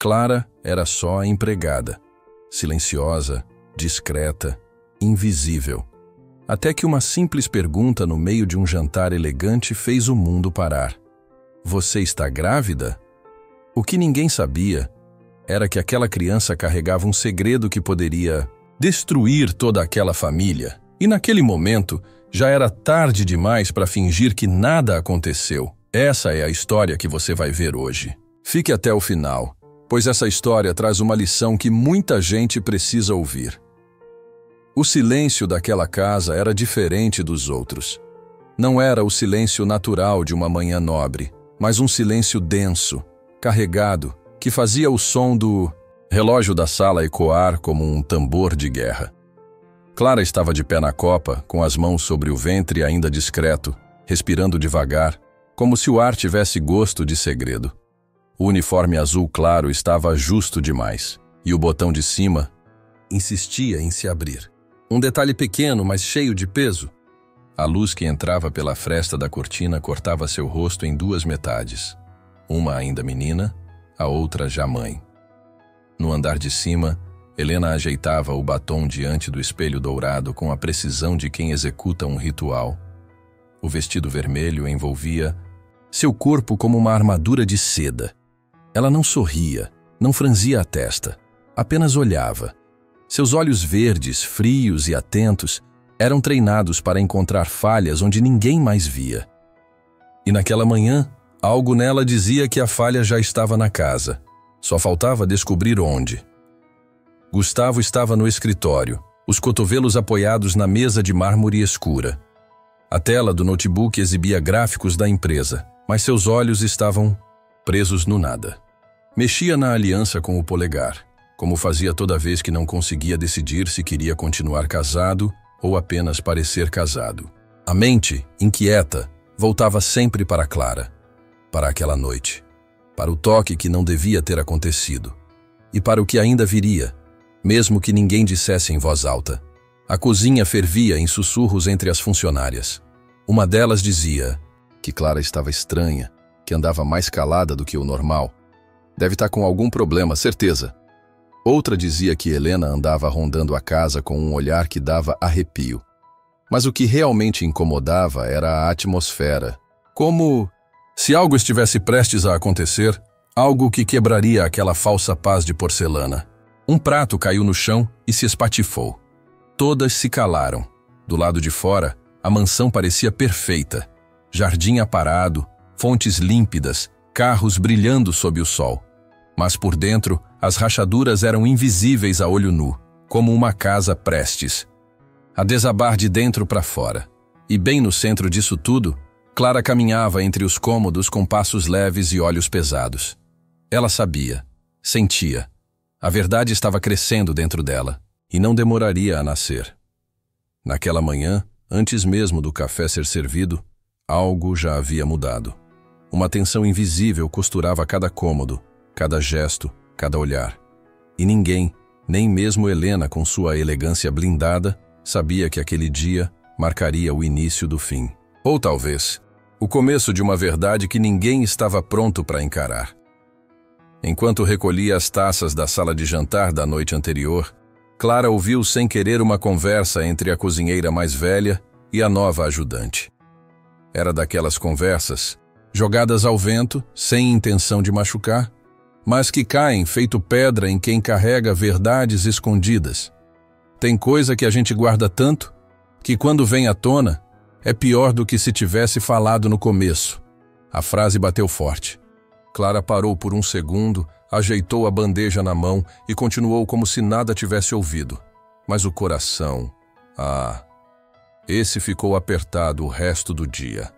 Clara era só a empregada, silenciosa, discreta, invisível. Até que uma simples pergunta no meio de um jantar elegante fez o mundo parar. Você está grávida? O que ninguém sabia era que aquela criança carregava um segredo que poderia destruir toda aquela família. E naquele momento, já era tarde demais para fingir que nada aconteceu. Essa é a história que você vai ver hoje. Fique até o final, pois essa história traz uma lição que muita gente precisa ouvir. O silêncio daquela casa era diferente dos outros. Não era o silêncio natural de uma manhã nobre, mas um silêncio denso, carregado, que fazia o som do relógio da sala ecoar como um tambor de guerra. Clara estava de pé na copa, com as mãos sobre o ventre ainda discreto, respirando devagar, como se o ar tivesse gosto de segredo. O uniforme azul claro estava justo demais, e o botão de cima insistia em se abrir. Um detalhe pequeno, mas cheio de peso. A luz que entrava pela fresta da cortina cortava seu rosto em duas metades. Uma ainda menina, a outra já mãe. No andar de cima, Helena ajeitava o batom diante do espelho dourado com a precisão de quem executa um ritual. O vestido vermelho envolvia seu corpo como uma armadura de seda. Ela não sorria, não franzia a testa, apenas olhava. Seus olhos verdes, frios e atentos, eram treinados para encontrar falhas onde ninguém mais via. E naquela manhã, algo nela dizia que a falha já estava na casa. Só faltava descobrir onde. Gustavo estava no escritório, os cotovelos apoiados na mesa de mármore escura. A tela do notebook exibia gráficos da empresa, mas seus olhos estavam presos no nada. Mexia na aliança com o polegar, como fazia toda vez que não conseguia decidir se queria continuar casado ou apenas parecer casado. A mente, inquieta, voltava sempre para Clara, para aquela noite, para o toque que não devia ter acontecido, e para o que ainda viria, mesmo que ninguém dissesse em voz alta. A cozinha fervia em sussurros entre as funcionárias. Uma delas dizia que Clara estava estranha, que andava mais calada do que o normal. Deve estar com algum problema, certeza. Outra dizia que Helena andava rondando a casa com um olhar que dava arrepio. Mas o que realmente incomodava era a atmosfera. Como se algo estivesse prestes a acontecer, algo que quebraria aquela falsa paz de porcelana. Um prato caiu no chão e se espatifou. Todas se calaram. Do lado de fora, a mansão parecia perfeita. Jardim aparado, fontes límpidas, carros brilhando sob o sol. Mas por dentro, as rachaduras eram invisíveis a olho nu, como uma casa prestes a desabar de dentro para fora. E bem no centro disso tudo, Clara caminhava entre os cômodos com passos leves e olhos pesados. Ela sabia, sentia. A verdade estava crescendo dentro dela, e não demoraria a nascer. Naquela manhã, antes mesmo do café ser servido, algo já havia mudado. Uma tensão invisível costurava cada cômodo, cada gesto, cada olhar. E ninguém, nem mesmo Helena com sua elegância blindada, sabia que aquele dia marcaria o início do fim. Ou talvez, o começo de uma verdade que ninguém estava pronto para encarar. Enquanto recolhia as taças da sala de jantar da noite anterior, Clara ouviu sem querer uma conversa entre a cozinheira mais velha e a nova ajudante. Era daquelas conversas, jogadas ao vento, sem intenção de machucar, mas que caem feito pedra em quem carrega verdades escondidas. Tem coisa que a gente guarda tanto, que quando vem à tona, é pior do que se tivesse falado no começo. A frase bateu forte. Clara parou por um segundo, ajeitou a bandeja na mão e continuou como se nada tivesse ouvido. Mas o coração... esse ficou apertado o resto do dia.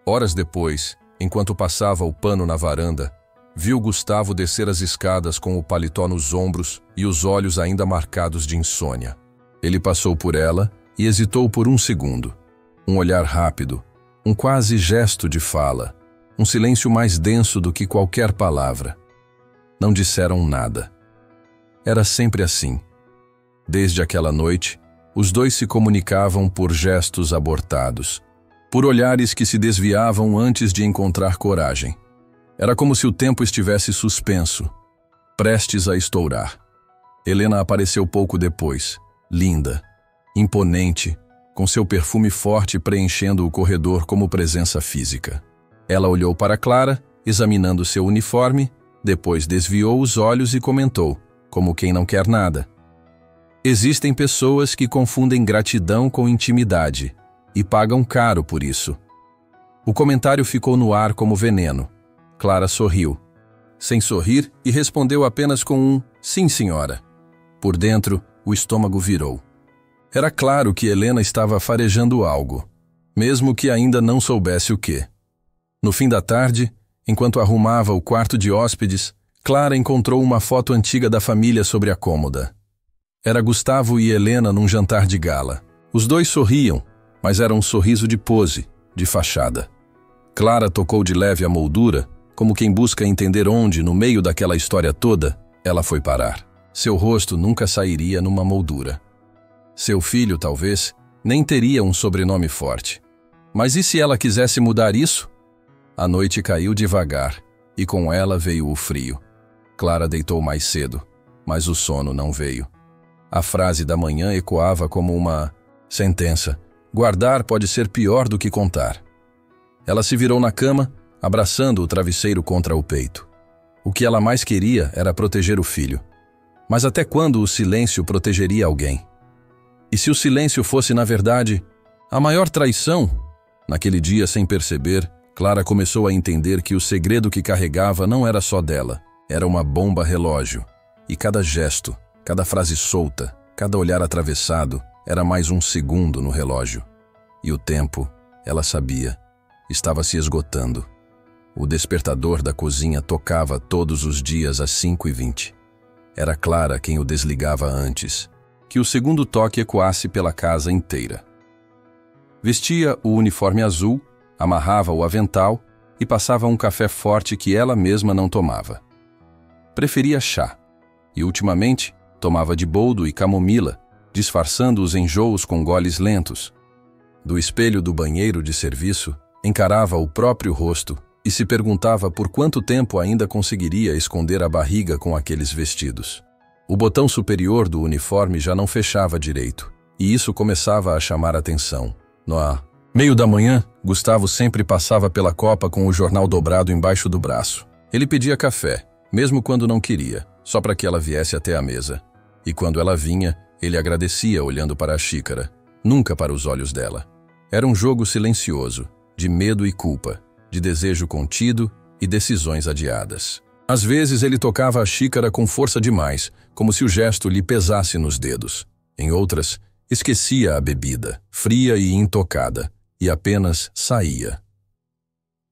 Horas depois, enquanto passava o pano na varanda, viu Gustavo descer as escadas com o paletó nos ombros e os olhos ainda marcados de insônia. Ele passou por ela e hesitou por um segundo. Um olhar rápido, um quase gesto de fala, um silêncio mais denso do que qualquer palavra. Não disseram nada. Era sempre assim. Desde aquela noite, os dois se comunicavam por gestos abortados, por olhares que se desviavam antes de encontrar coragem. Era como se o tempo estivesse suspenso, prestes a estourar. Helena apareceu pouco depois, linda, imponente, com seu perfume forte preenchendo o corredor como presença física. Ela olhou para Clara, examinando seu uniforme, depois desviou os olhos e comentou, como quem não quer nada. Existem pessoas que confundem gratidão com intimidade e pagam caro por isso. O comentário ficou no ar como veneno. Clara sorriu, sem sorrir, e respondeu apenas com um "sim, senhora". Por dentro, o estômago virou. Era claro que Helena estava farejando algo, mesmo que ainda não soubesse o quê. No fim da tarde, enquanto arrumava o quarto de hóspedes, Clara encontrou uma foto antiga da família sobre a cômoda. Era Gustavo e Helena num jantar de gala. Os dois sorriam, mas era um sorriso de pose, de fachada. Clara tocou de leve a moldura, como quem busca entender onde, no meio daquela história toda, ela foi parar. Seu rosto nunca sairia numa moldura. Seu filho, talvez, nem teria um sobrenome forte. Mas e se ela quisesse mudar isso? A noite caiu devagar, e com ela veio o frio. Clara deitou mais cedo, mas o sono não veio. A frase da manhã ecoava como uma sentença. Guardar pode ser pior do que contar. Ela se virou na cama, abraçando o travesseiro contra o peito. O que ela mais queria era proteger o filho. Mas até quando o silêncio protegeria alguém? E se o silêncio fosse, na verdade, a maior traição? Naquele dia, sem perceber, Clara começou a entender que o segredo que carregava não era só dela. Era uma bomba relógio. E cada gesto, cada frase solta, cada olhar atravessado, era mais um segundo no relógio. E o tempo, ela sabia, estava se esgotando. O despertador da cozinha tocava todos os dias às 5h20. Era Clara quem o desligava antes, que o segundo toque ecoasse pela casa inteira. Vestia o uniforme azul, amarrava o avental e passava um café forte que ela mesma não tomava. Preferia chá, e ultimamente tomava de boldo e camomila, disfarçando os enjoos com goles lentos. Do espelho do banheiro de serviço, encarava o próprio rosto e se perguntava por quanto tempo ainda conseguiria esconder a barriga com aqueles vestidos. O botão superior do uniforme já não fechava direito, e isso começava a chamar atenção. No meio da manhã, Gustavo sempre passava pela copa com o jornal dobrado embaixo do braço. Ele pedia café, mesmo quando não queria, só para que ela viesse até a mesa. E quando ela vinha, ele agradecia olhando para a xícara, nunca para os olhos dela. Era um jogo silencioso, de medo e culpa, de desejo contido e decisões adiadas. Às vezes ele tocava a xícara com força demais, como se o gesto lhe pesasse nos dedos. Em outras, esquecia a bebida, fria e intocada, e apenas saía.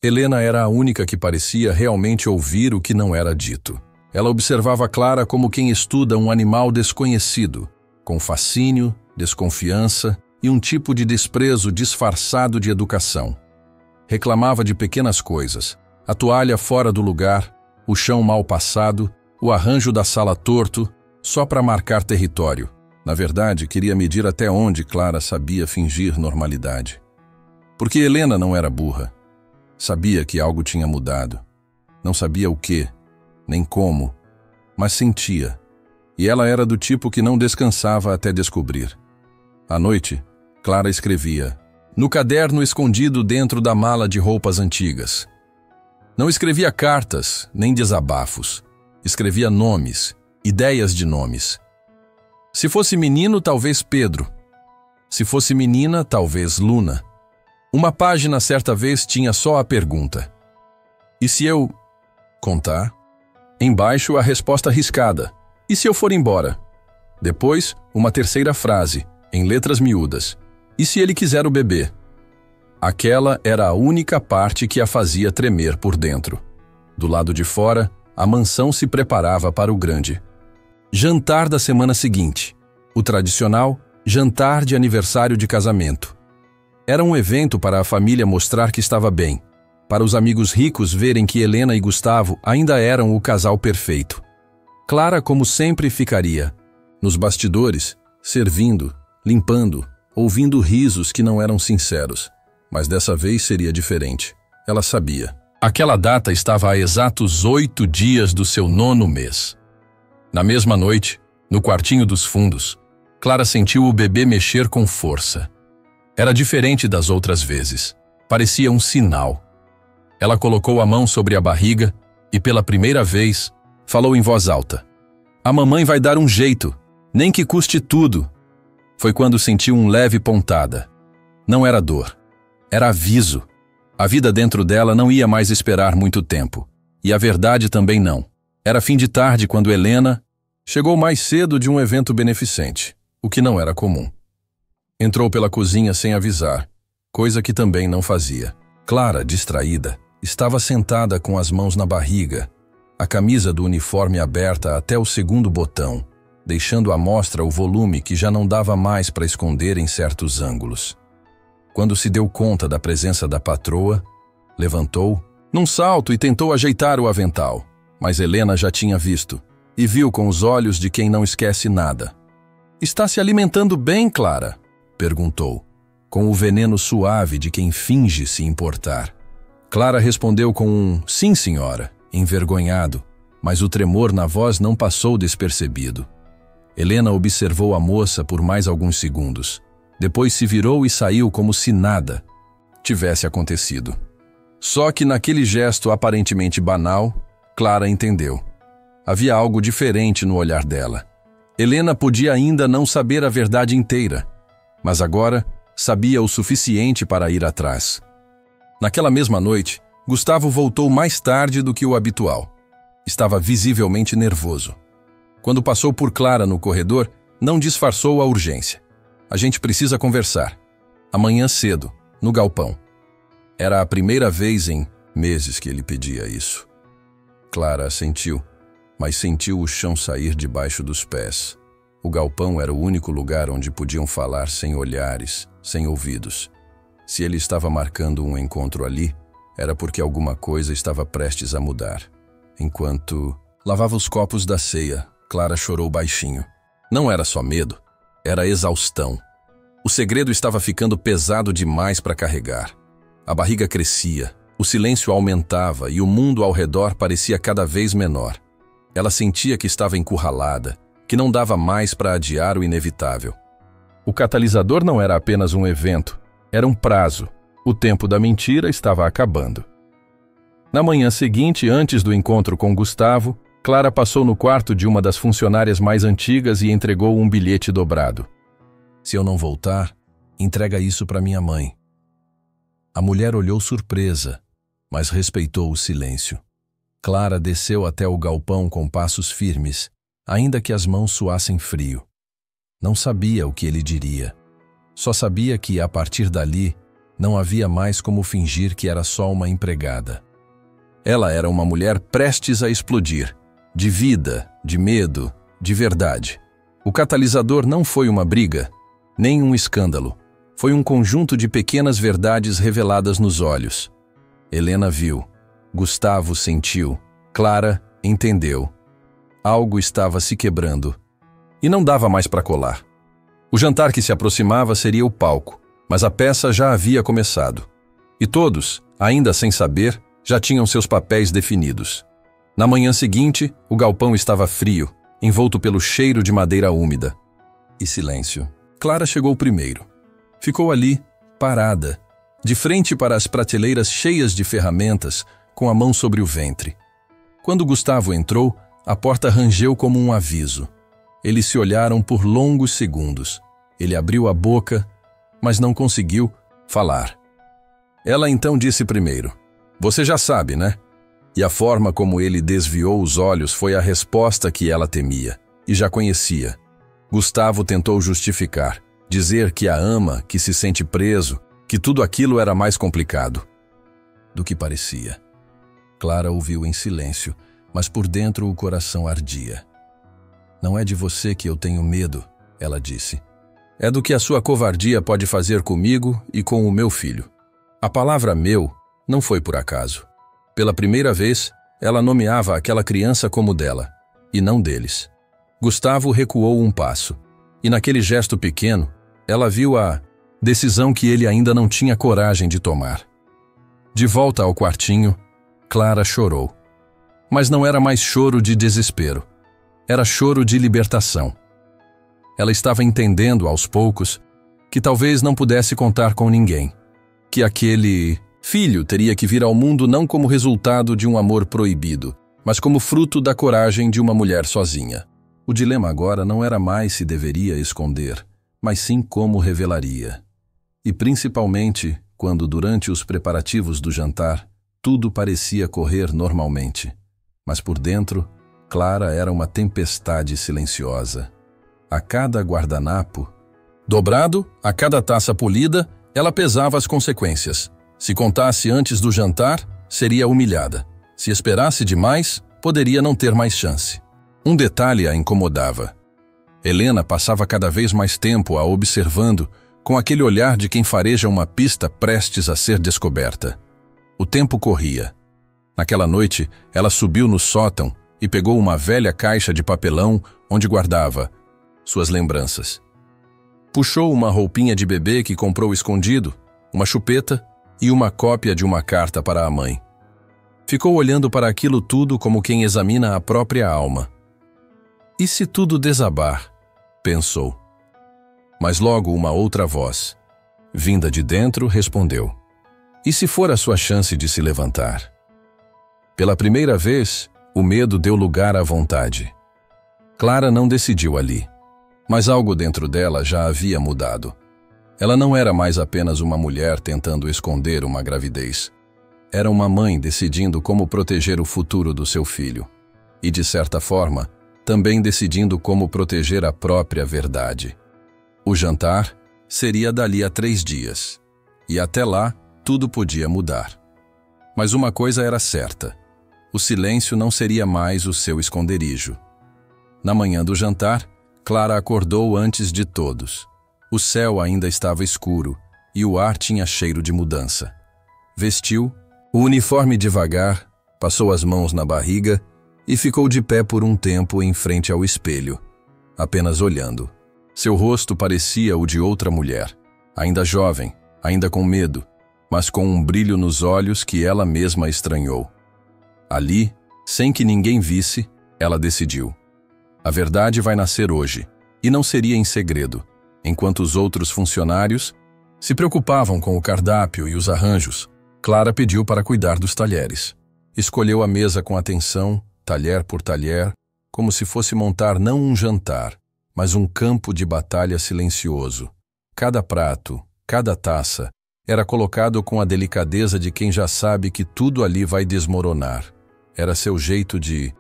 Helena era a única que parecia realmente ouvir o que não era dito. Ela observava Clara como quem estuda um animal desconhecido, com fascínio, desconfiança e um tipo de desprezo disfarçado de educação. Reclamava de pequenas coisas, a toalha fora do lugar, o chão mal passado, o arranjo da sala torto, só para marcar território. Na verdade, queria medir até onde Clara sabia fingir normalidade. Porque Helena não era burra. Sabia que algo tinha mudado. Não sabia o quê, nem como, mas sentia. E ela era do tipo que não descansava até descobrir. À noite, Clara escrevia, no caderno escondido dentro da mala de roupas antigas. Não escrevia cartas, nem desabafos. Escrevia nomes, ideias de nomes. Se fosse menino, talvez Pedro. Se fosse menina, talvez Luna. Uma página certa vez tinha só a pergunta. E se eu contar? Embaixo a resposta riscada. E se eu for embora? Depois, uma terceira frase, em letras miúdas. E se ele quiser o bebê? Aquela era a única parte que a fazia tremer por dentro. Do lado de fora, a mansão se preparava para o grande. Jantar da semana seguinte. O tradicional jantar de aniversário de casamento. Era um evento para a família mostrar que estava bem, para os amigos ricos verem que Helena e Gustavo ainda eram o casal perfeito. Clara, como sempre, ficaria nos bastidores, servindo, limpando, ouvindo risos que não eram sinceros. Mas dessa vez seria diferente. Ela sabia. Aquela data estava a exatos 8 dias do seu 9º mês. Na mesma noite, no quartinho dos fundos, Clara sentiu o bebê mexer com força. Era diferente das outras vezes. Parecia um sinal. Ela colocou a mão sobre a barriga e, pela primeira vez, falou em voz alta. A mamãe vai dar um jeito, nem que custe tudo. Foi quando sentiu um leve pontada. Não era dor. Era aviso. A vida dentro dela não ia mais esperar muito tempo. E a verdade também não. Era fim de tarde quando Helena chegou mais cedo de um evento beneficente, o que não era comum. Entrou pela cozinha sem avisar, coisa que também não fazia. Clara, distraída, estava sentada com as mãos na barriga, a camisa do uniforme aberta até o 2º botão, deixando à mostra o volume que já não dava mais para esconder em certos ângulos. Quando se deu conta da presença da patroa, levantou, num salto, e tentou ajeitar o avental, mas Helena já tinha visto, e viu com os olhos de quem não esquece nada. "Está se alimentando bem, Clara?" perguntou, com o veneno suave de quem finge se importar. Clara respondeu com um "sim, senhora", envergonhado, mas o tremor na voz não passou despercebido. Helena observou a moça por mais alguns segundos. Depois se virou e saiu como se nada tivesse acontecido. Só que naquele gesto aparentemente banal, Clara entendeu. Havia algo diferente no olhar dela. Helena podia ainda não saber a verdade inteira, mas agora sabia o suficiente para ir atrás. Naquela mesma noite, Gustavo voltou mais tarde do que o habitual. Estava visivelmente nervoso. Quando passou por Clara no corredor, não disfarçou a urgência. "A gente precisa conversar. Amanhã cedo, no galpão." Era a primeira vez em meses que ele pedia isso. Clara assentiu, mas sentiu o chão sair debaixo dos pés. O galpão era o único lugar onde podiam falar sem olhares, sem ouvidos. Se ele estava marcando um encontro ali, era porque alguma coisa estava prestes a mudar. Enquanto lavava os copos da ceia, Clara chorou baixinho. Não era só medo, era exaustão. O segredo estava ficando pesado demais para carregar. A barriga crescia, o silêncio aumentava e o mundo ao redor parecia cada vez menor. Ela sentia que estava encurralada, que não dava mais para adiar o inevitável. O catalisador não era apenas um evento, era um prazo. O tempo da mentira estava acabando. Na manhã seguinte, antes do encontro com Gustavo, Clara passou no quarto de uma das funcionárias mais antigas e entregou um bilhete dobrado. "Se eu não voltar, entrega isso para minha mãe." A mulher olhou surpresa, mas respeitou o silêncio. Clara desceu até o galpão com passos firmes, ainda que as mãos suassem frio. Não sabia o que ele diria. Só sabia que, a partir dali, não havia mais como fingir que era só uma empregada. Ela era uma mulher prestes a explodir, de vida, de medo, de verdade. O catalisador não foi uma briga, nem um escândalo. Foi um conjunto de pequenas verdades reveladas nos olhos. Helena viu, Gustavo sentiu, Clara entendeu. Algo estava se quebrando. E não dava mais para colar. O jantar que se aproximava seria o palco, mas a peça já havia começado. E todos, ainda sem saber, já tinham seus papéis definidos. Na manhã seguinte, o galpão estava frio, envolto pelo cheiro de madeira úmida. E silêncio. Clara chegou primeiro. Ficou ali, parada, de frente para as prateleiras cheias de ferramentas, com a mão sobre o ventre. Quando Gustavo entrou, a porta rangeu como um aviso. Eles se olharam por longos segundos. Ele abriu a boca, mas não conseguiu falar. Ela então disse primeiro: "Você já sabe, né?" E a forma como ele desviou os olhos foi a resposta que ela temia, e já conhecia. Gustavo tentou justificar, dizer que a ama, que se sente preso, que tudo aquilo era mais complicado do que parecia. Clara ouviu em silêncio, mas por dentro o coração ardia. "Não é de você que eu tenho medo", ela disse. "É do que a sua covardia pode fazer comigo e com o meu filho." A palavra "meu" não foi por acaso. Pela primeira vez, ela nomeava aquela criança como dela, e não deles. Gustavo recuou um passo, e naquele gesto pequeno, ela viu a decisão que ele ainda não tinha coragem de tomar. De volta ao quartinho, Clara chorou. Mas não era mais choro de desespero. Era choro de libertação. Ela estava entendendo, aos poucos, que talvez não pudesse contar com ninguém. Que aquele filho teria que vir ao mundo não como resultado de um amor proibido, mas como fruto da coragem de uma mulher sozinha. O dilema agora não era mais se deveria esconder, mas sim como revelaria. E principalmente quando, durante os preparativos do jantar, tudo parecia correr normalmente. Mas por dentro, Clara era uma tempestade silenciosa. A cada guardanapo dobrado, a cada taça polida, ela pesava as consequências. Se contasse antes do jantar, seria humilhada. Se esperasse demais, poderia não ter mais chance. Um detalhe a incomodava. Helena passava cada vez mais tempo a observando, com aquele olhar de quem fareja uma pista prestes a ser descoberta. O tempo corria. Naquela noite, ela subiu no sótão e pegou uma velha caixa de papelão onde guardava suas lembranças. Puxou uma roupinha de bebê que comprou escondido, uma chupeta e uma cópia de uma carta para a mãe. Ficou olhando para aquilo tudo como quem examina a própria alma. E se tudo desabar? Pensou. Mas logo uma outra voz, vinda de dentro, respondeu. E se for a sua chance de se levantar? Pela primeira vez, o medo deu lugar à vontade. Clara não decidiu ali. Mas algo dentro dela já havia mudado. Ela não era mais apenas uma mulher tentando esconder uma gravidez. Era uma mãe decidindo como proteger o futuro do seu filho. E, de certa forma, também decidindo como proteger a própria verdade. O jantar seria dali a 3 dias. E até lá, tudo podia mudar. Mas uma coisa era certa. O silêncio não seria mais o seu esconderijo. Na manhã do jantar, Clara acordou antes de todos. O céu ainda estava escuro e o ar tinha cheiro de mudança. Vestiu o uniforme devagar, passou as mãos na barriga e ficou de pé por um tempo em frente ao espelho, apenas olhando. Seu rosto parecia o de outra mulher, ainda jovem, ainda com medo, mas com um brilho nos olhos que ela mesma estranhou. Ali, sem que ninguém visse, ela decidiu. A verdade vai nascer hoje, e não seria em segredo, enquanto os outros funcionários se preocupavam com o cardápio e os arranjos. Clara pediu para cuidar dos talheres. Escolheu a mesa com atenção, talher por talher, como se fosse montar não um jantar, mas um campo de batalha silencioso. Cada prato, cada taça, era colocado com a delicadeza de quem já sabe que tudo ali vai desmoronar. Era seu jeito de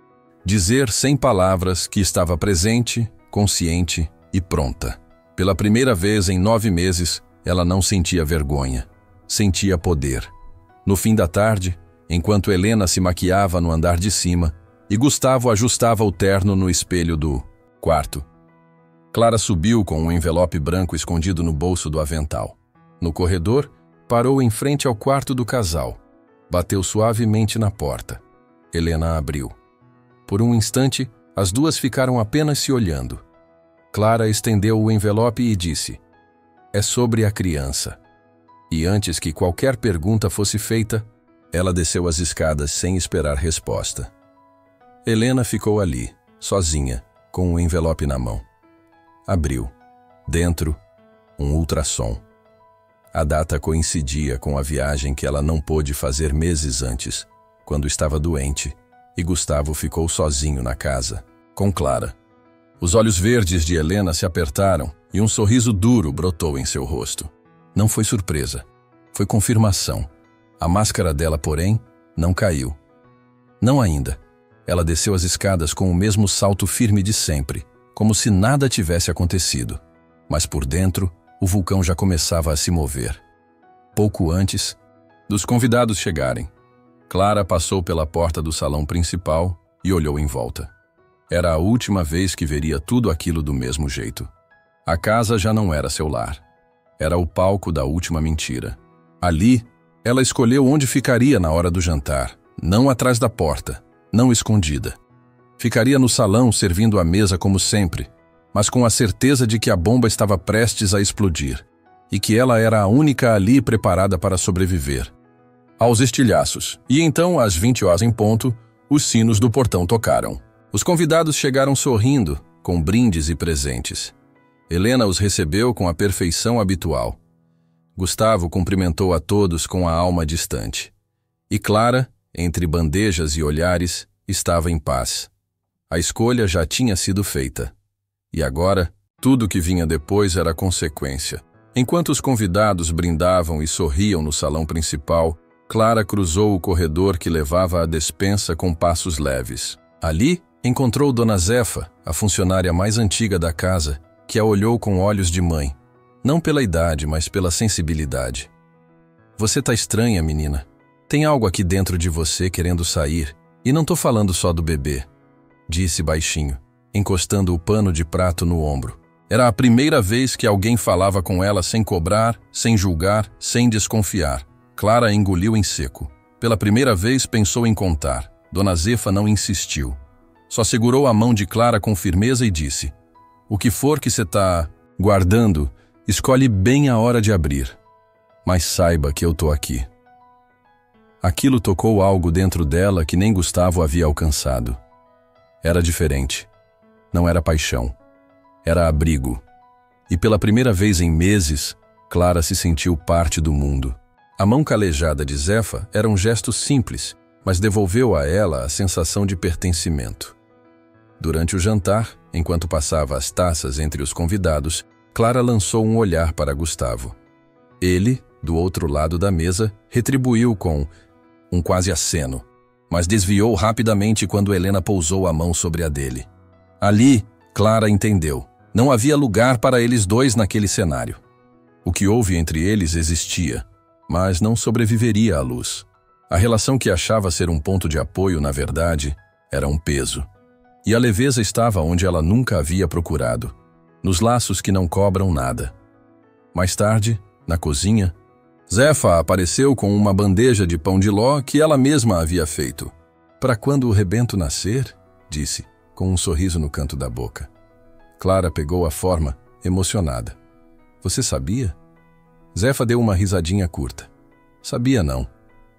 dizer sem palavras que estava presente, consciente e pronta. Pela primeira vez em 9 meses, ela não sentia vergonha. Sentia poder. No fim da tarde, enquanto Helena se maquiava no andar de cima e Gustavo ajustava o terno no espelho do quarto, Clara subiu com um envelope branco escondido no bolso do avental. No corredor, parou em frente ao quarto do casal. Bateu suavemente na porta. Helena abriu. Por um instante, as duas ficaram apenas se olhando. Clara estendeu o envelope e disse: "É sobre a criança." E antes que qualquer pergunta fosse feita, ela desceu as escadas sem esperar resposta. Helena ficou ali, sozinha, com o envelope na mão. Abriu. Dentro, um ultrassom. A data coincidia com a viagem que ela não pôde fazer meses antes, quando estava doente, e Gustavo ficou sozinho na casa, com Clara. Os olhos verdes de Helena se apertaram e um sorriso duro brotou em seu rosto. Não foi surpresa, foi confirmação. A máscara dela, porém, não caiu. Não ainda. Ela desceu as escadas com o mesmo salto firme de sempre, como se nada tivesse acontecido. Mas por dentro, o vulcão já começava a se mover. Pouco antes dos convidados chegarem, Clara passou pela porta do salão principal e olhou em volta. Era a última vez que veria tudo aquilo do mesmo jeito. A casa já não era seu lar. Era o palco da última mentira. Ali, ela escolheu onde ficaria na hora do jantar, não atrás da porta, não escondida. Ficaria no salão servindo a mesa como sempre, mas com a certeza de que a bomba estava prestes a explodir e que ela era a única ali preparada para sobreviver. aos estilhaços, e então, às 20 horas em ponto, os sinos do portão tocaram. Os convidados chegaram sorrindo, com brindes e presentes. Helena os recebeu com a perfeição habitual. Gustavo cumprimentou a todos com a alma distante. E Clara, entre bandejas e olhares, estava em paz. A escolha já tinha sido feita. E agora, tudo que vinha depois era consequência. Enquanto os convidados brindavam e sorriam no salão principal, Clara cruzou o corredor que levava à despensa com passos leves. Ali, encontrou Dona Zefa, a funcionária mais antiga da casa, que a olhou com olhos de mãe, não pela idade, mas pela sensibilidade. Você tá estranha, menina. Tem algo aqui dentro de você querendo sair, e não tô falando só do bebê, disse baixinho, encostando o pano de prato no ombro. Era a primeira vez que alguém falava com ela sem cobrar, sem julgar, sem desconfiar. Clara engoliu em seco. Pela primeira vez pensou em contar. Dona Zefa não insistiu. Só segurou a mão de Clara com firmeza e disse: o que for que você tá guardando, escolhe bem a hora de abrir. Mas saiba que eu tô aqui. Aquilo tocou algo dentro dela que nem Gustavo havia alcançado. Era diferente. Não era paixão. Era abrigo. E pela primeira vez em meses, Clara se sentiu parte do mundo. A mão calejada de Zefa era um gesto simples, mas devolveu a ela a sensação de pertencimento. Durante o jantar, enquanto passava as taças entre os convidados, Clara lançou um olhar para Gustavo. Ele, do outro lado da mesa, retribuiu com um quase aceno, mas desviou rapidamente quando Helena pousou a mão sobre a dele. Ali, Clara entendeu. Não havia lugar para eles dois naquele cenário. O que houve entre eles existia, mas não sobreviveria à luz. A relação que achava ser um ponto de apoio, na verdade, era um peso. E a leveza estava onde ela nunca havia procurado, nos laços que não cobram nada. Mais tarde, na cozinha, Zefa apareceu com uma bandeja de pão de ló que ela mesma havia feito. Para quando o rebento nascer, disse, com um sorriso no canto da boca. Clara pegou a forma, emocionada. Você sabia? Zefa deu uma risadinha curta. Sabia não,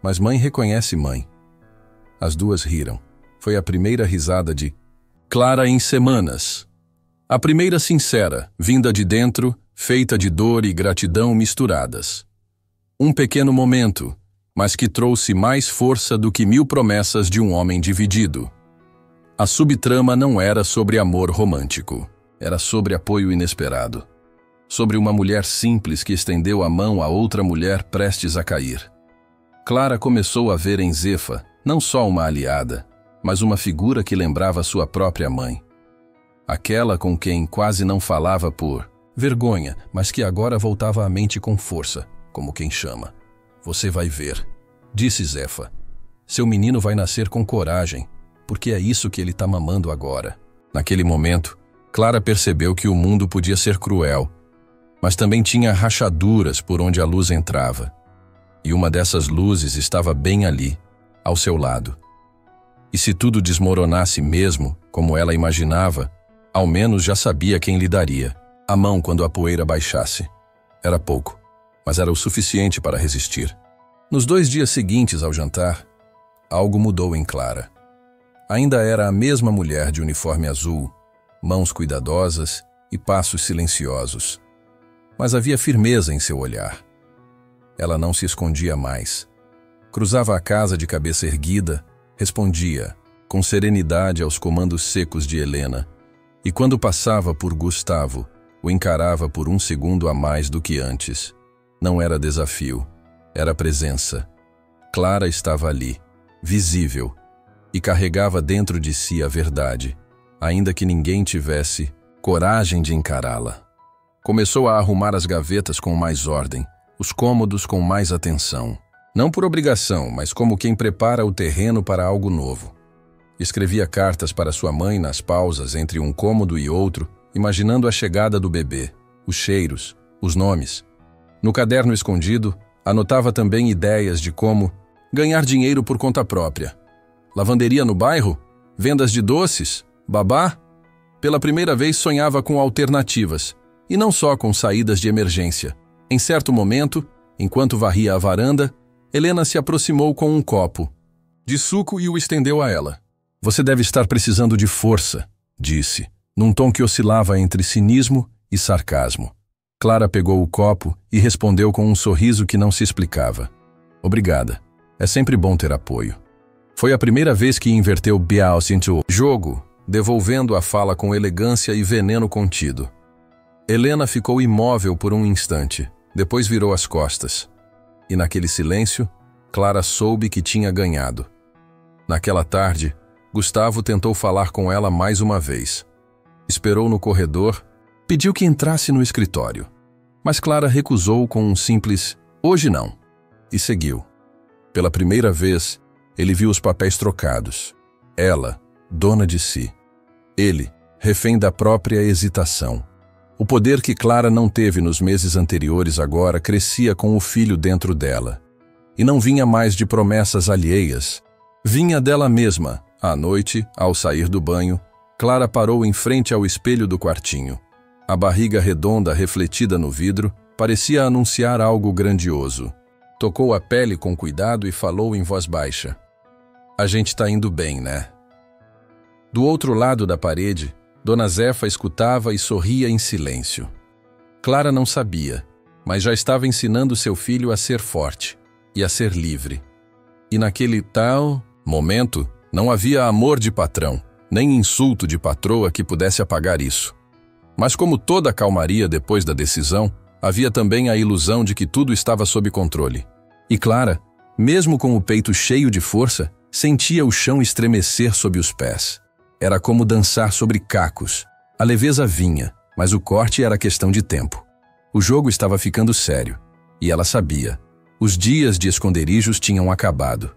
mas mãe reconhece mãe. As duas riram. Foi a primeira risada de Clara em semanas. A primeira sincera, vinda de dentro, feita de dor e gratidão misturadas. Um pequeno momento, mas que trouxe mais força do que 1000 promessas de um homem dividido. A subtrama não era sobre amor romântico, era sobre apoio inesperado. Sobre uma mulher simples que estendeu a mão a outra mulher prestes a cair. Clara começou a ver em Zefa não só uma aliada, mas uma figura que lembrava sua própria mãe. Aquela com quem quase não falava por vergonha, mas que agora voltava à mente com força, como quem chama. Você vai ver, disse Zefa. Seu menino vai nascer com coragem, porque é isso que ele está mamando agora. Naquele momento, Clara percebeu que o mundo podia ser cruel, mas também tinha rachaduras por onde a luz entrava. E uma dessas luzes estava bem ali, ao seu lado. E se tudo desmoronasse mesmo, como ela imaginava, ao menos já sabia quem lhe daria a mão quando a poeira baixasse. Era pouco, mas era o suficiente para resistir. Nos 2 dias seguintes ao jantar, algo mudou em Clara. Ainda era a mesma mulher de uniforme azul, mãos cuidadosas e passos silenciosos. Mas havia firmeza em seu olhar. Ela não se escondia mais. Cruzava a casa de cabeça erguida, respondia, com serenidade aos comandos secos de Helena, e quando passava por Gustavo, o encarava por 1 segundo a mais do que antes. Não era desafio, era presença. Clara estava ali, visível, e carregava dentro de si a verdade, ainda que ninguém tivesse coragem de encará-la. Começou a arrumar as gavetas com mais ordem, os cômodos com mais atenção. Não por obrigação, mas como quem prepara o terreno para algo novo. Escrevia cartas para sua mãe nas pausas entre um cômodo e outro, imaginando a chegada do bebê, os cheiros, os nomes. No caderno escondido, anotava também ideias de como ganhar dinheiro por conta própria. Lavanderia no bairro? Vendas de doces? Babá? Pela primeira vez sonhava com alternativas, e não só com saídas de emergência. Em certo momento, enquanto varria a varanda, Helena se aproximou com um copo de suco e o estendeu a ela. Você deve estar precisando de força, disse, num tom que oscilava entre cinismo e sarcasmo. Clara pegou o copo e respondeu com um sorriso que não se explicava. Obrigada. É sempre bom ter apoio. Foi a primeira vez que inverteu Biaus into jogo, devolvendo a fala com elegância e veneno contido. Helena ficou imóvel por um instante, depois virou as costas. E naquele silêncio, Clara soube que tinha ganhado. Naquela tarde, Gustavo tentou falar com ela mais uma vez. Esperou no corredor, pediu que entrasse no escritório. Mas Clara recusou com um simples "hoje não" e seguiu. Pela primeira vez, ele viu os papéis trocados. Ela, dona de si. Ele, refém da própria hesitação. O poder que Clara não teve nos meses anteriores agora crescia com o filho dentro dela. E não vinha mais de promessas alheias. Vinha dela mesma. À noite, ao sair do banho, Clara parou em frente ao espelho do quartinho. A barriga redonda refletida no vidro parecia anunciar algo grandioso. Tocou a pele com cuidado e falou em voz baixa. A gente tá indo bem, né? Do outro lado da parede, Dona Zefa escutava e sorria em silêncio. Clara não sabia, mas já estava ensinando seu filho a ser forte e a ser livre. E naquele tal momento, não havia amor de patrão, nem insulto de patroa que pudesse apagar isso. Mas como toda calmaria depois da decisão, havia também a ilusão de que tudo estava sob controle. E Clara, mesmo com o peito cheio de força, sentia o chão estremecer sob os pés. Era como dançar sobre cacos. A leveza vinha, mas o corte era questão de tempo. O jogo estava ficando sério, e ela sabia. Os dias de esconderijos tinham acabado.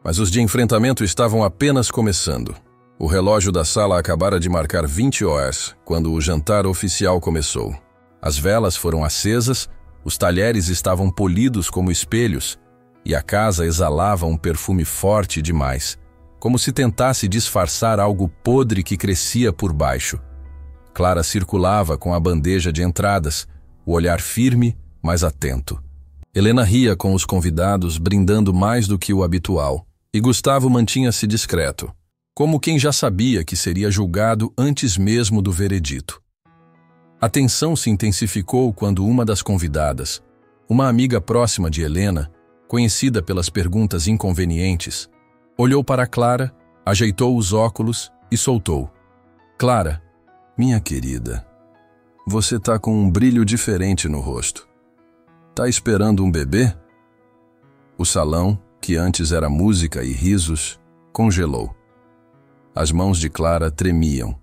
Mas os de enfrentamento estavam apenas começando. O relógio da sala acabara de marcar 20 horas, quando o jantar oficial começou. As velas foram acesas, os talheres estavam polidos como espelhos, e a casa exalava um perfume forte demais, como se tentasse disfarçar algo podre que crescia por baixo. Clara circulava com a bandeja de entradas, o olhar firme, mas atento. Helena ria com os convidados, brindando mais do que o habitual, e Gustavo mantinha-se discreto, como quem já sabia que seria julgado antes mesmo do veredito. A tensão se intensificou quando uma das convidadas, uma amiga próxima de Helena, conhecida pelas perguntas inconvenientes, olhou para Clara, ajeitou os óculos e soltou. Clara, minha querida, você tá com um brilho diferente no rosto. Tá esperando um bebê? O salão, que antes era música e risos, congelou. As mãos de Clara tremiam,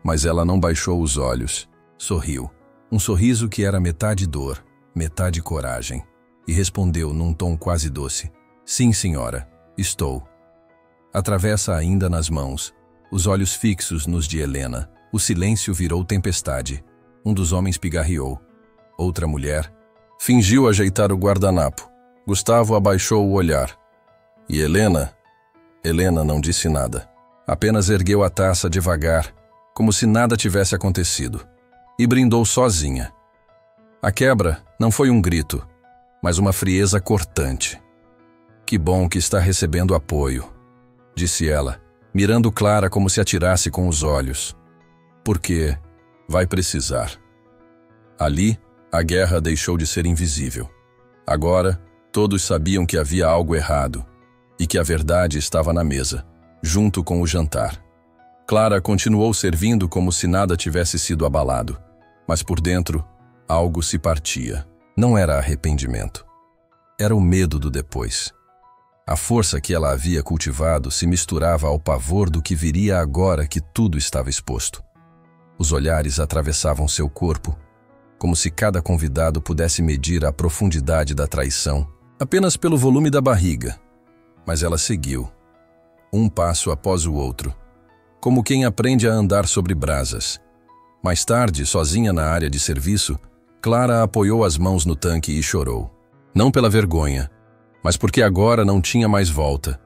mas ela não baixou os olhos. Sorriu, um sorriso que era metade dor, metade coragem, e respondeu num tom quase doce. Sim, senhora, estou. A travessa ainda nas mãos, os olhos fixos nos de Helena. O silêncio virou tempestade. Um dos homens pigarreou. Outra mulher fingiu ajeitar o guardanapo. Gustavo abaixou o olhar. E Helena não disse nada. Apenas ergueu a taça devagar, como se nada tivesse acontecido, e brindou sozinha. A quebra não foi um grito, mas uma frieza cortante. Que bom que está recebendo apoio, disse ela, mirando Clara como se atirasse com os olhos. Porque vai precisar. Ali, a guerra deixou de ser invisível. Agora, todos sabiam que havia algo errado e que a verdade estava na mesa, junto com o jantar. Clara continuou servindo como se nada tivesse sido abalado, mas por dentro, algo se partia. Não era arrependimento. Era o medo do depois. A força que ela havia cultivado se misturava ao pavor do que viria agora que tudo estava exposto. Os olhares atravessavam seu corpo, como se cada convidado pudesse medir a profundidade da traição, apenas pelo volume da barriga. Mas ela seguiu, um passo após o outro, como quem aprende a andar sobre brasas. Mais tarde, sozinha na área de serviço, Clara apoiou as mãos no tanque e chorou. Não pela vergonha, mas porque agora não tinha mais volta.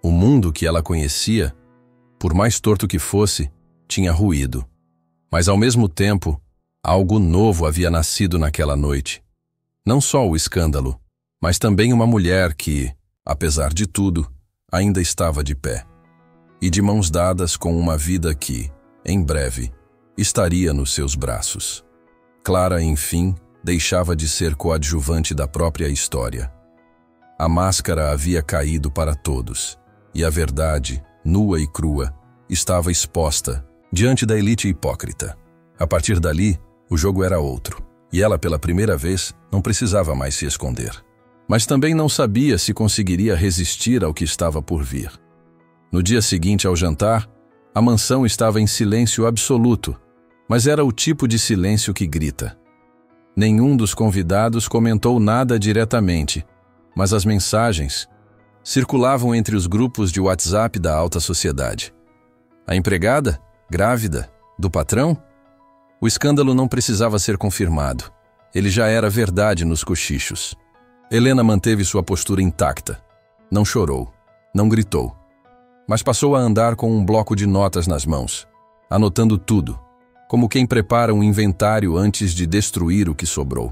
O mundo que ela conhecia, por mais torto que fosse, tinha ruído. Mas ao mesmo tempo, algo novo havia nascido naquela noite. Não só o escândalo, mas também uma mulher que, apesar de tudo, ainda estava de pé. E de mãos dadas com uma vida que, em breve, estaria nos seus braços. Clara, enfim, deixava de ser coadjuvante da própria história. A máscara havia caído para todos, e a verdade, nua e crua, estava exposta diante da elite hipócrita. A partir dali, o jogo era outro, e ela, pela primeira vez, não precisava mais se esconder. Mas também não sabia se conseguiria resistir ao que estava por vir. No dia seguinte ao jantar, a mansão estava em silêncio absoluto, mas era o tipo de silêncio que grita. Nenhum dos convidados comentou nada diretamente, mas as mensagens circulavam entre os grupos de WhatsApp da alta sociedade. A empregada? Grávida? Do patrão? O escândalo não precisava ser confirmado. Ele já era verdade nos cochichos. Helena manteve sua postura intacta. Não chorou, não gritou, mas passou a andar com um bloco de notas nas mãos, anotando tudo, como quem prepara um inventário antes de destruir o que sobrou.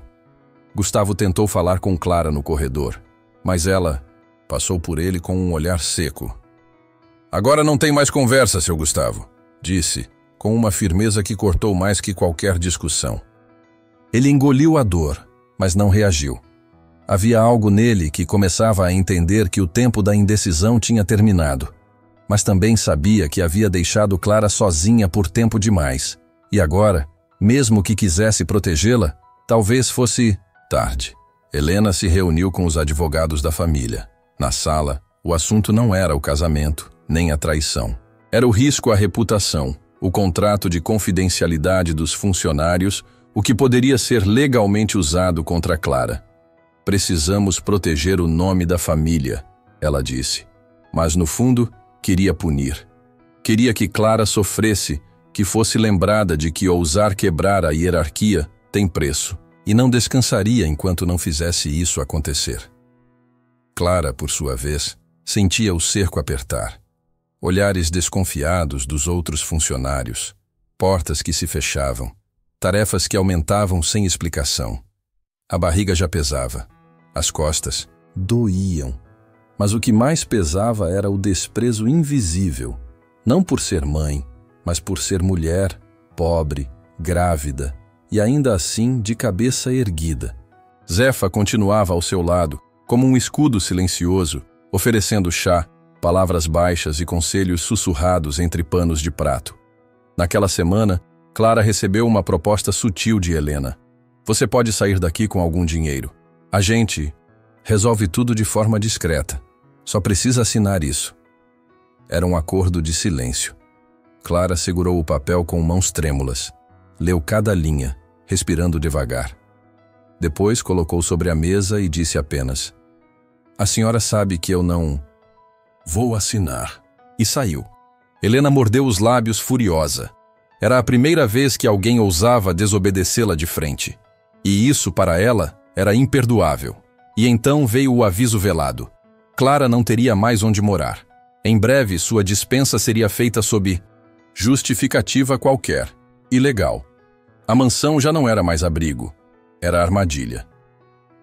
Gustavo tentou falar com Clara no corredor, mas ela passou por ele com um olhar seco. "Agora não tem mais conversa, seu Gustavo", disse, com uma firmeza que cortou mais que qualquer discussão. Ele engoliu a dor, mas não reagiu. Havia algo nele que começava a entender que o tempo da indecisão tinha terminado, mas também sabia que havia deixado Clara sozinha por tempo demais. E agora, mesmo que quisesse protegê-la, talvez fosse tarde. Helena se reuniu com os advogados da família. Na sala, o assunto não era o casamento, nem a traição. Era o risco à reputação, o contrato de confidencialidade dos funcionários, o que poderia ser legalmente usado contra Clara. "Precisamos proteger o nome da família", ela disse. Mas, no fundo, queria punir. Queria que Clara sofresse, que fosse lembrada de que ousar quebrar a hierarquia tem preço, e não descansaria enquanto não fizesse isso acontecer. Clara, por sua vez, sentia o cerco apertar. Olhares desconfiados dos outros funcionários, portas que se fechavam, tarefas que aumentavam sem explicação. A barriga já pesava, as costas doíam, mas o que mais pesava era o desprezo invisível, não por ser mãe, mas por ser mulher, pobre, grávida e ainda assim de cabeça erguida. Zefa continuava ao seu lado, como um escudo silencioso, oferecendo chá, palavras baixas e conselhos sussurrados entre panos de prato. Naquela semana, Clara recebeu uma proposta sutil de Helena. "Você pode sair daqui com algum dinheiro. A gente resolve tudo de forma discreta. Só precisa assinar isso." Era um acordo de silêncio. Clara segurou o papel com mãos trêmulas. Leu cada linha, respirando devagar. Depois colocou sobre a mesa e disse apenas: "A senhora sabe que eu não vou assinar." E saiu. Helena mordeu os lábios furiosa. Era a primeira vez que alguém ousava desobedecê-la de frente. E isso, para ela, era imperdoável. E então veio o aviso velado. Clara não teria mais onde morar. Em breve, sua dispensa seria feita sob justificativa qualquer, ilegal. A mansão já não era mais abrigo, era armadilha.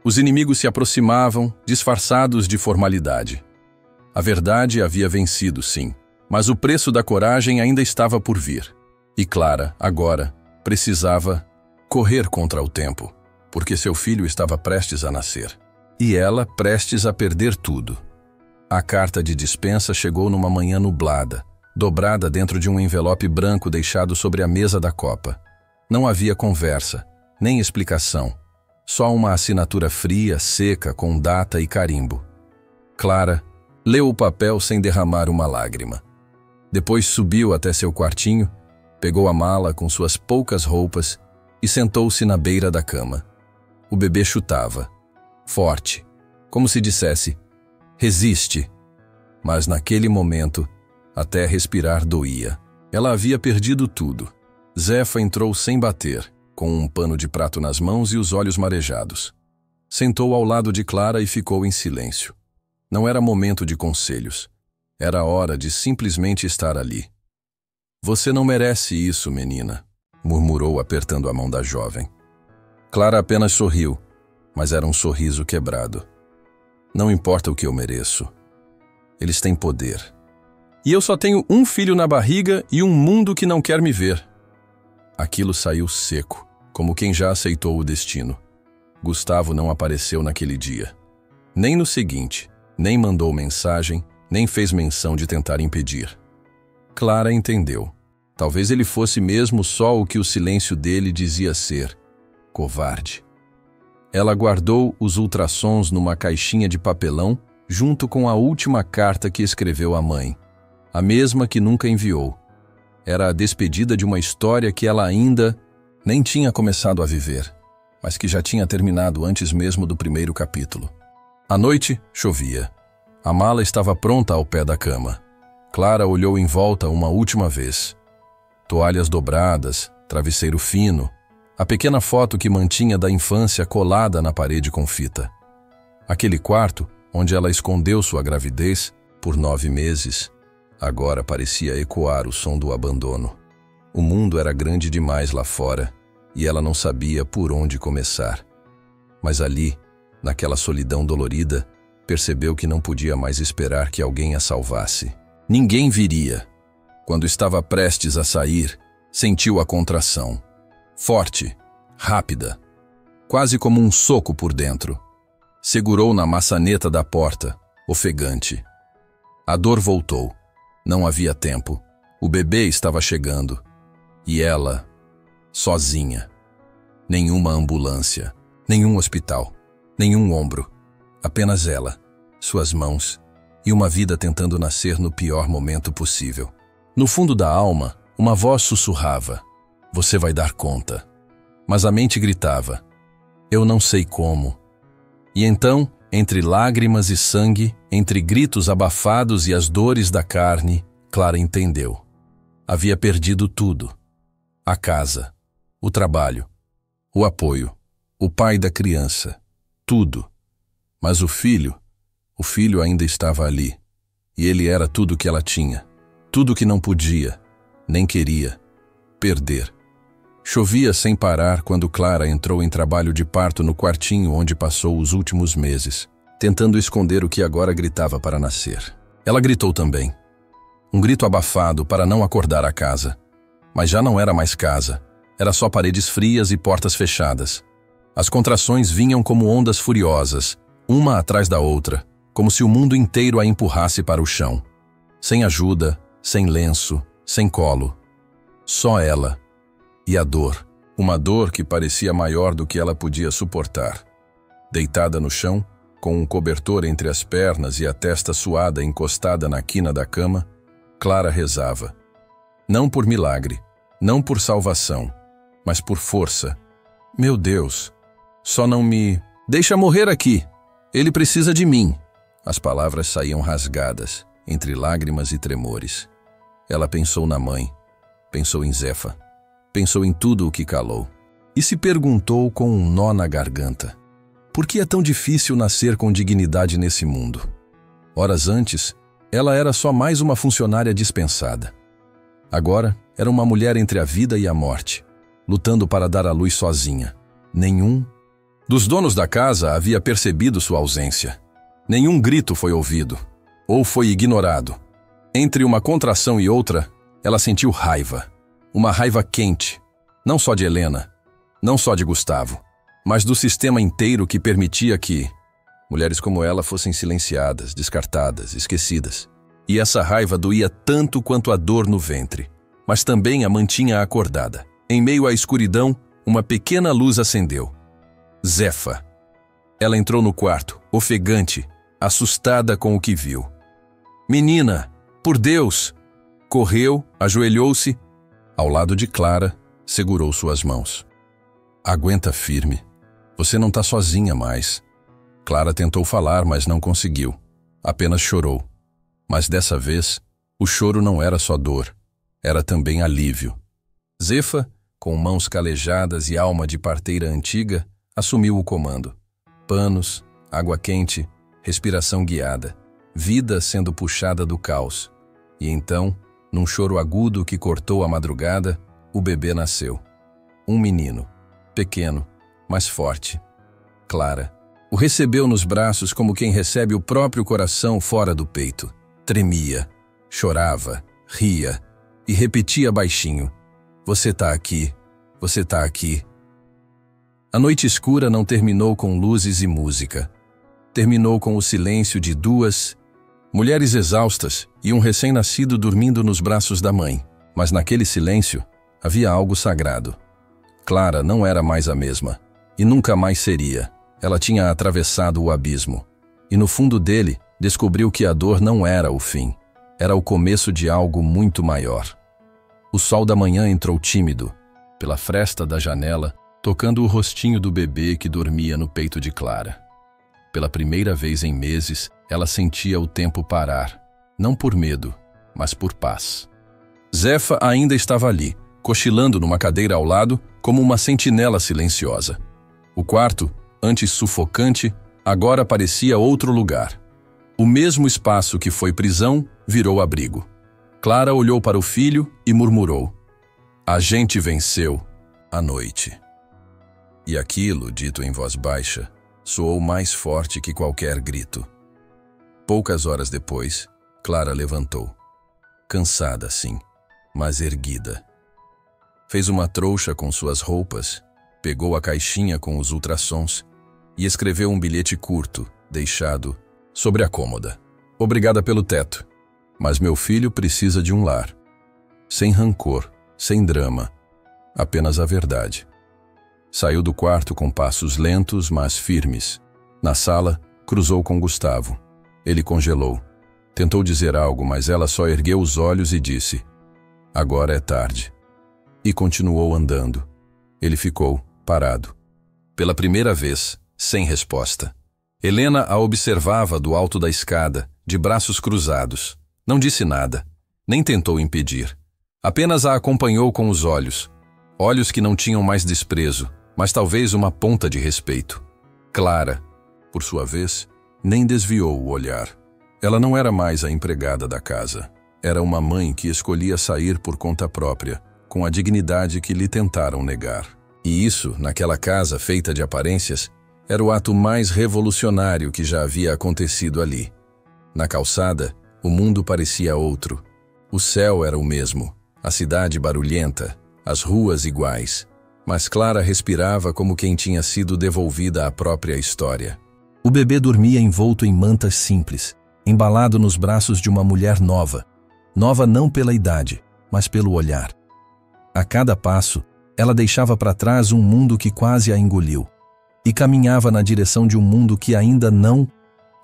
Os inimigos se aproximavam, disfarçados de formalidade. A verdade havia vencido, sim, mas o preço da coragem ainda estava por vir. E Clara, agora, precisava correr contra o tempo, porque seu filho estava prestes a nascer. E ela prestes a perder tudo. A carta de dispensa chegou numa manhã nublada, dobrada dentro de um envelope branco deixado sobre a mesa da copa. Não havia conversa, nem explicação, só uma assinatura fria, seca, com data e carimbo. Clara leu o papel sem derramar uma lágrima. Depois subiu até seu quartinho, pegou a mala com suas poucas roupas e sentou-se na beira da cama. O bebê chutava, forte, como se dissesse: "Resiste." Mas naquele momento, até respirar doía. Ela havia perdido tudo. Zefa entrou sem bater, com um pano de prato nas mãos e os olhos marejados. Sentou ao lado de Clara e ficou em silêncio. Não era momento de conselhos. Era hora de simplesmente estar ali. "Você não merece isso, menina", murmurou apertando a mão da jovem. Clara apenas sorriu, mas era um sorriso quebrado. Não importa o que eu mereço. Eles têm poder. E eu só tenho um filho na barriga e um mundo que não quer me ver. Aquilo saiu seco, como quem já aceitou o destino. Gustavo não apareceu naquele dia. Nem no seguinte, nem mandou mensagem, nem fez menção de tentar impedir. Clara entendeu. Talvez ele fosse mesmo só o que o silêncio dele dizia ser: covarde. Ela guardou os ultrassons numa caixinha de papelão junto com a última carta que escreveu à mãe. A mesma que nunca enviou. Era a despedida de uma história que ela ainda nem tinha começado a viver, mas que já tinha terminado antes mesmo do primeiro capítulo. À noite, chovia. A mala estava pronta ao pé da cama. Clara olhou em volta uma última vez. Toalhas dobradas, travesseiro fino, a pequena foto que mantinha da infância colada na parede com fita. Aquele quarto, onde ela escondeu sua gravidez por 9 meses, agora parecia ecoar o som do abandono. O mundo era grande demais lá fora, e ela não sabia por onde começar. Mas ali, naquela solidão dolorida, percebeu que não podia mais esperar que alguém a salvasse. Ninguém viria. Quando estava prestes a sair, sentiu a contração. Forte, rápida, quase como um soco por dentro. Segurou na maçaneta da porta, ofegante. A dor voltou. Não havia tempo. O bebê estava chegando. E ela, sozinha. Nenhuma ambulância, nenhum hospital, nenhum ombro. Apenas ela, suas mãos e uma vida tentando nascer no pior momento possível. No fundo da alma, uma voz sussurrava: você vai dar conta. Mas a mente gritava: eu não sei como. E então, entre lágrimas e sangue, entre gritos abafados e as dores da carne, Clara entendeu. Havia perdido tudo. A casa, o trabalho, o apoio, o pai da criança, tudo. Mas o filho ainda estava ali. E ele era tudo que ela tinha. Tudo que não podia, nem queria, perder. Chovia sem parar quando Clara entrou em trabalho de parto no quartinho onde passou os últimos meses, tentando esconder o que agora gritava para nascer. Ela gritou também. Um grito abafado para não acordar a casa. Mas já não era mais casa. Era só paredes frias e portas fechadas. As contrações vinham como ondas furiosas, uma atrás da outra, como se o mundo inteiro a empurrasse para o chão. Sem ajuda, sem lenço, sem colo. Só ela. E a dor. Uma dor que parecia maior do que ela podia suportar. Deitada no chão, com um cobertor entre as pernas e a testa suada encostada na quina da cama, Clara rezava. Não por milagre, não por salvação, mas por força. Meu Deus, só não me... deixa morrer aqui. Ele precisa de mim. As palavras saíam rasgadas, entre lágrimas e tremores. Ela pensou na mãe, pensou em Zefa, pensou em tudo o que calou. E se perguntou com um nó na garganta: por que é tão difícil nascer com dignidade nesse mundo? Horas antes, ela era só mais uma funcionária dispensada. Agora, era uma mulher entre a vida e a morte, lutando para dar à luz sozinha. Nenhum dos donos da casa havia percebido sua ausência. Nenhum grito foi ouvido, ou foi ignorado. Entre uma contração e outra, ela sentiu raiva. Uma raiva quente, não só de Helena, não só de Gustavo, mas do sistema inteiro que permitia que mulheres como ela fossem silenciadas, descartadas, esquecidas. E essa raiva doía tanto quanto a dor no ventre, mas também a mantinha acordada. Em meio à escuridão, uma pequena luz acendeu. Zefa. Ela entrou no quarto, ofegante, assustada com o que viu. Menina, por Deus! Correu, ajoelhou-se. Ao lado de Clara, segurou suas mãos. Aguenta firme. Você não está sozinha mais. Clara tentou falar, mas não conseguiu. Apenas chorou. Mas dessa vez, o choro não era só dor. Era também alívio. Zefa, com mãos calejadas e alma de parteira antiga, assumiu o comando. Panos, água quente, respiração guiada. Vida sendo puxada do caos. E então, num choro agudo que cortou a madrugada, o bebê nasceu. Um menino, pequeno, mas forte. Clara, O recebeu nos braços como quem recebe o próprio coração fora do peito. Tremia, chorava, ria e repetia baixinho: "Você tá aqui, você tá aqui." A noite escura não terminou com luzes e música. Terminou com o silêncio de duas mulheres exaustas e um recém-nascido dormindo nos braços da mãe. Mas naquele silêncio havia algo sagrado. Clara não era mais a mesma, e nunca mais seria. Ela tinha atravessado o abismo, e no fundo dele descobriu que a dor não era o fim, era o começo de algo muito maior. O sol da manhã entrou tímido, pela fresta da janela, tocando o rostinho do bebê que dormia no peito de Clara. Pela primeira vez em meses, ela sentia o tempo parar, não por medo, mas por paz. Zefa ainda estava ali, cochilando numa cadeira ao lado, como uma sentinela silenciosa. O quarto, antes sufocante, agora parecia outro lugar. O mesmo espaço que foi prisão virou abrigo. Clara olhou para o filho e murmurou: "A gente venceu a noite." E aquilo, dito em voz baixa, soou mais forte que qualquer grito. Poucas horas depois, Clara levantou. Cansada, sim, mas erguida. Fez uma trouxa com suas roupas, pegou a caixinha com os ultrassons e escreveu um bilhete curto, deixado sobre a cômoda. "Obrigada pelo teto, mas meu filho precisa de um lar. Sem rancor, sem drama, apenas a verdade." Saiu do quarto com passos lentos, mas firmes. Na sala, cruzou com Gustavo. Ele congelou. Tentou dizer algo, mas ela só ergueu os olhos e disse: "Agora é tarde." E continuou andando. Ele ficou parado. Pela primeira vez, sem resposta. Helena a observava do alto da escada, de braços cruzados. Não disse nada, nem tentou impedir. Apenas a acompanhou com os olhos. Olhos que não tinham mais desprezo, mas talvez uma ponta de respeito. Clara, por sua vez, nem desviou o olhar. Ela não era mais a empregada da casa. Era uma mãe que escolhia sair por conta própria, com a dignidade que lhe tentaram negar. E isso, naquela casa feita de aparências, era o ato mais revolucionário que já havia acontecido ali. Na calçada, o mundo parecia outro. O céu era o mesmo, a cidade barulhenta, as ruas iguais. Mas Clara respirava como quem tinha sido devolvida à própria história. O bebê dormia envolto em mantas simples, embalado nos braços de uma mulher nova. Nova não pela idade, mas pelo olhar. A cada passo, ela deixava para trás um mundo que quase a engoliu. E caminhava na direção de um mundo que ainda não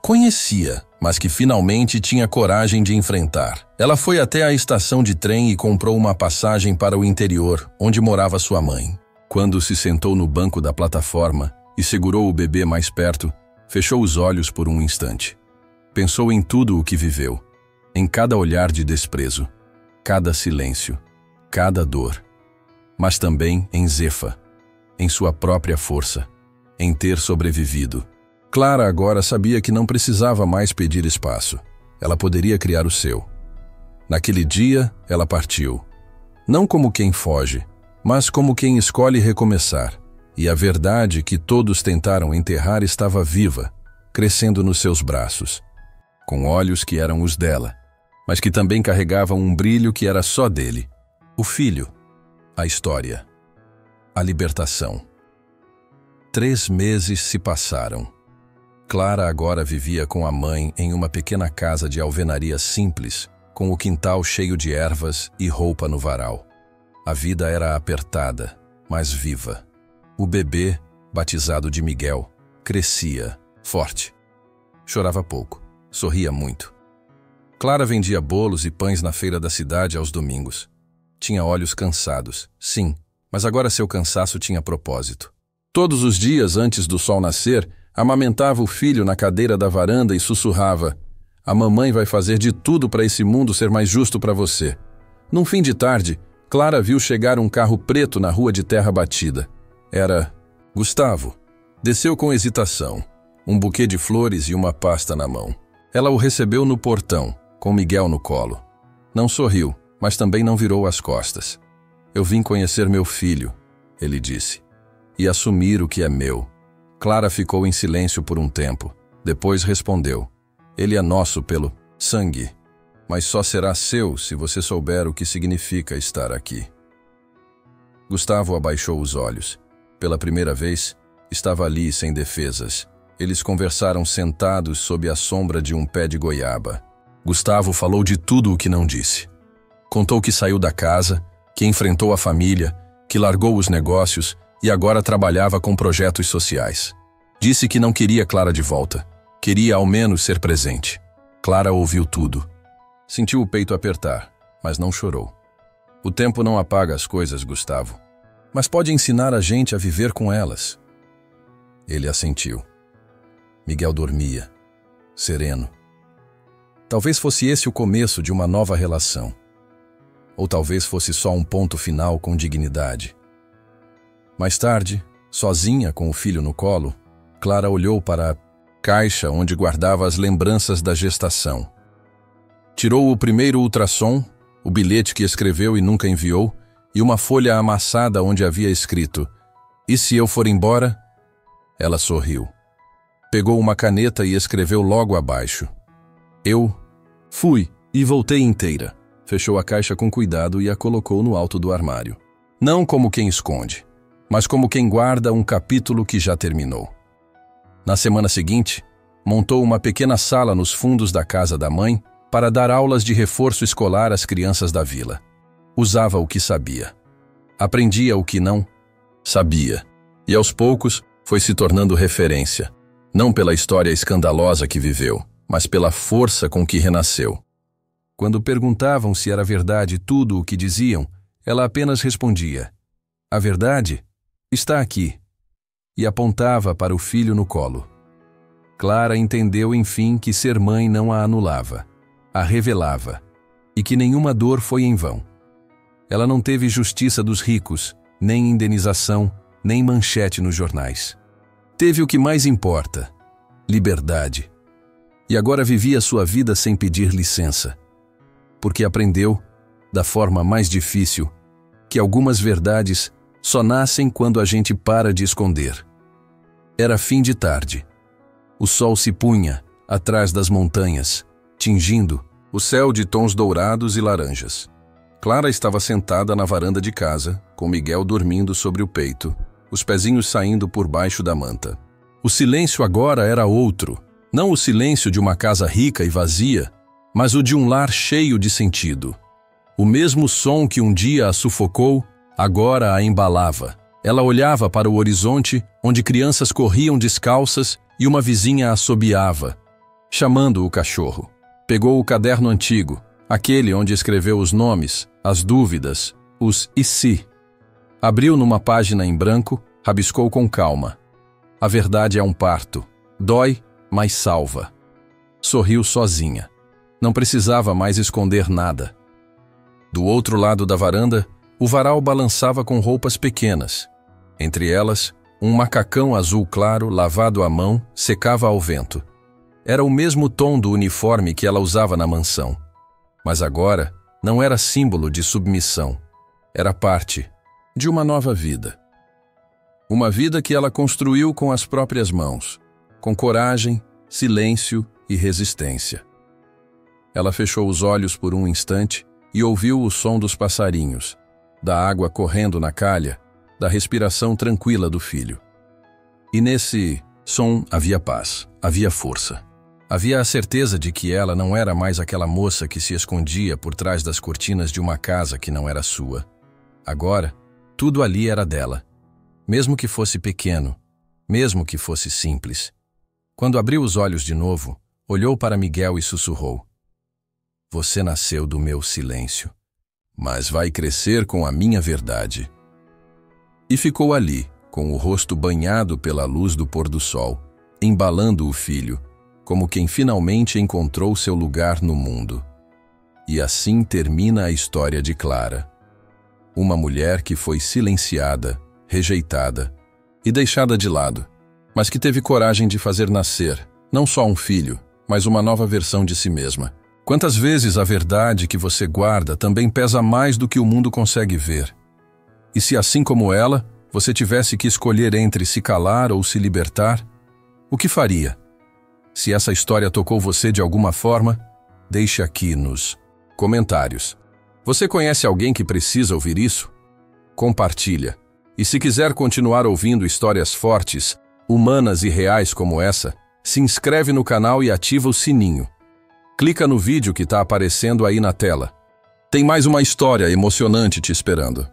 conhecia, mas que finalmente tinha coragem de enfrentar. Ela foi até a estação de trem e comprou uma passagem para o interior, onde morava sua mãe. Quando se sentou no banco da plataforma e segurou o bebê mais perto, fechou os olhos por um instante. Pensou em tudo o que viveu, em cada olhar de desprezo, cada silêncio, cada dor. Mas também em Zefa, em sua própria força, em ter sobrevivido. Clara agora sabia que não precisava mais pedir espaço. Ela poderia criar o seu. Naquele dia, ela partiu. Não como quem foge, mas como quem escolhe recomeçar. E a verdade que todos tentaram enterrar estava viva, crescendo nos seus braços, com olhos que eram os dela, mas que também carregavam um brilho que era só dele. O filho, a história, a libertação. 3 meses se passaram. Clara agora vivia com a mãe em uma pequena casa de alvenaria simples, com o quintal cheio de ervas e roupa no varal. A vida era apertada, mas viva. O bebê, batizado de Miguel, crescia, forte. Chorava pouco, sorria muito. Clara vendia bolos e pães na feira da cidade aos domingos. Tinha olhos cansados, sim, mas agora seu cansaço tinha propósito. Todos os dias antes do sol nascer, amamentava o filho na cadeira da varanda e sussurrava: "A mamãe vai fazer de tudo para esse mundo ser mais justo para você." Num fim de tarde, Clara viu chegar um carro preto na rua de terra batida. Era Gustavo. Desceu com hesitação, um buquê de flores e uma pasta na mão. Ela o recebeu no portão, com Miguel no colo. Não sorriu, mas também não virou as costas. "Eu vim conhecer meu filho", ele disse, "e assumir o que é meu." Clara ficou em silêncio por um tempo. Depois respondeu: ele é nosso pelo sangue, mas só será seu se você souber o que significa estar aqui. Gustavo abaixou os olhos. Pela primeira vez, estava ali sem defesas. Eles conversaram sentados sob a sombra de um pé de goiaba. Gustavo falou de tudo o que não disse. Contou que saiu da casa, que enfrentou a família, que largou os negócios e agora trabalhava com projetos sociais. Disse que não queria Clara de volta. Queria ao menos ser presente. Clara ouviu tudo. Sentiu o peito apertar, mas não chorou. O tempo não apaga as coisas, Gustavo, mas pode ensinar a gente a viver com elas. Ele assentiu. Miguel dormia, sereno. Talvez fosse esse o começo de uma nova relação. Ou talvez fosse só um ponto final com dignidade. Mais tarde, sozinha com o filho no colo, Clara olhou para a caixa onde guardava as lembranças da gestação. Tirou o primeiro ultrassom, o bilhete que escreveu e nunca enviou, e uma folha amassada onde havia escrito: "E se eu for embora?" Ela sorriu. Pegou uma caneta e escreveu logo abaixo: "Eu fui e voltei inteira." Fechou a caixa com cuidado e a colocou no alto do armário. Não como quem esconde, mas como quem guarda um capítulo que já terminou. Na semana seguinte, montou uma pequena sala nos fundos da casa da mãe para dar aulas de reforço escolar às crianças da vila. Usava o que sabia. Aprendia o que não sabia. E aos poucos foi se tornando referência, não pela história escandalosa que viveu, mas pela força com que renasceu. Quando perguntavam se era verdade tudo o que diziam, ela apenas respondia: "A verdade está aqui", e apontava para o filho no colo. Clara entendeu, enfim, que ser mãe não a anulava, a revelava, e que nenhuma dor foi em vão. Ela não teve justiça dos ricos, nem indenização, nem manchete nos jornais. Teve o que mais importa: liberdade. E agora vivia sua vida sem pedir licença, porque aprendeu, da forma mais difícil, que algumas verdades só nascem quando a gente para de esconder. Era fim de tarde. O sol se punha atrás das montanhas, tingindo o céu de tons dourados e laranjas. Clara estava sentada na varanda de casa, com Miguel dormindo sobre o peito, os pezinhos saindo por baixo da manta. O silêncio agora era outro, não o silêncio de uma casa rica e vazia, mas o de um lar cheio de sentido. O mesmo som que um dia a sufocou, agora a embalava. Ela olhava para o horizonte, onde crianças corriam descalças e uma vizinha assobiava, chamando o cachorro. Pegou o caderno antigo, aquele onde escreveu os nomes, as dúvidas, os "e se?". Abriu numa página em branco, rabiscou com calma. A verdade é um parto. Dói, mas salva. Sorriu sozinha. Não precisava mais esconder nada. Do outro lado da varanda, o varal balançava com roupas pequenas. Entre elas, um macacão azul claro, lavado à mão, secava ao vento. Era o mesmo tom do uniforme que ela usava na mansão. Mas agora, não era símbolo de submissão. Era parte de uma nova vida. Uma vida que ela construiu com as próprias mãos, com coragem, silêncio e resistência. Ela fechou os olhos por um instante e ouviu o som dos passarinhos, da água correndo na calha, da respiração tranquila do filho. E nesse som havia paz, havia força. Havia a certeza de que ela não era mais aquela moça que se escondia por trás das cortinas de uma casa que não era sua. Agora, tudo ali era dela. Mesmo que fosse pequeno, mesmo que fosse simples. Quando abriu os olhos de novo, olhou para Miguel e sussurrou: "Você nasceu do meu silêncio, mas vai crescer com a minha verdade." E ficou ali, com o rosto banhado pela luz do pôr do sol, embalando o filho, como quem finalmente encontrou seu lugar no mundo. E assim termina a história de Clara. Uma mulher que foi silenciada, rejeitada e deixada de lado, mas que teve coragem de fazer nascer, não só um filho, mas uma nova versão de si mesma. Quantas vezes a verdade que você guarda também pesa mais do que o mundo consegue ver? E se, assim como ela, você tivesse que escolher entre se calar ou se libertar, o que faria? Se essa história tocou você de alguma forma, deixe aqui nos comentários. Você conhece alguém que precisa ouvir isso? Compartilha. E se quiser continuar ouvindo histórias fortes, humanas e reais como essa, se inscreve no canal e ativa o sininho. Clica no vídeo que está aparecendo aí na tela. Tem mais uma história emocionante te esperando.